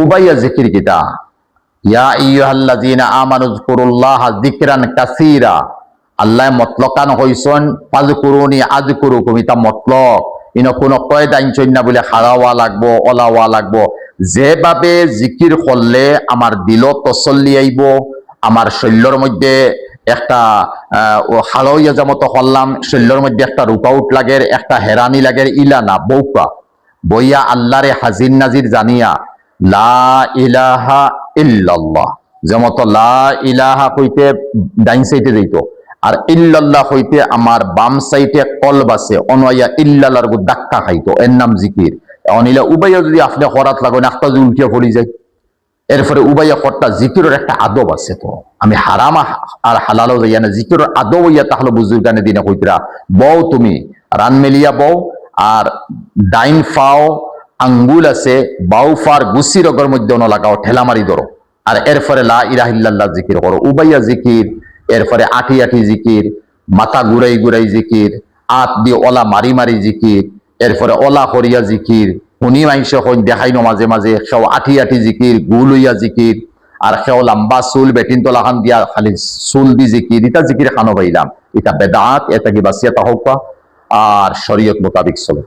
উবাইয়া জিকির কিতা ইয়া আইয়ুহাল্লাযীনা আমানু যকুরুল্লাহা যিকরান কাসীরা আল্লাহ মতলকান হইছন ফাযকুরুনি আযকুরুকুম ইতা মতলক ইন কোন কয়দা আইনছন না বলে হারাওয়া লাগবো ওলাওয়া লাগবো যেভাবে জিকির করলে আমার দিল তসল্লি আইব আমার শরীরের মধ্যে একটা হালইয়া যেমতো করলাম শরীরের মধ্যে একটা রুকাউট লাগে একটা হেরানি লাগে ইলা না বৌকা বইয়া আল্লাহরে হাজির নাজির জানিয়া লা ইলাহা ইল্লাল্লাহ যেমত লা ইলাহা হইতে ডাইন সাইডে যাইতো আর ইল্লাল্লাহ হইতে আমার বাম সাইডে কলব আছে অনয়া ইল্লাল্লাহর গো ধাক্কা খাইতো এর নাম জিকির অনিলা উবাইয়া যদি আপনি করাত লাগো না একটা উল্টিয়া পড়ি যায় এরপরে উবাইয়া কর্তা জিকিরের একটা আদব আছে তো আমি হারাম আর হালালও যাই না জিকিরের আদব ইয়া তাহলে বুজুর্গানে দিনে কইতরা বউ তুমি রান মেলিয়া বউ আর ডাইন ফাও আঙ্গুল আছে বাউ ফার গুসি রগের মধ্যে লাগাও ঠেলা মারি ধরো আর এরপরে লা ইলাহা ইল্লাল্লাহ জিকির করো উবাইয়া জিকির এরপরে আটি আটি জিকির মাথা ঘুরাই ঘুরাই জিকির আত দিয়ে ওলা মারি মারি জিকির এরপরে ওলা করিয়া জিকির উনি মাইশ দেখাইনো মাঝে মাঝে সেও আঠি আঠি জিকির গুল হইয়া জিকির আর সেও লম্বা চুল বেটিন তোলাখান দিয়া খালি চুল দি জিকির ইটা জিকির খানো পাইলাম এটা বেদাত এটা কি বাসিয়াতা হোক আর শরীয়ত মোতাবিক চলে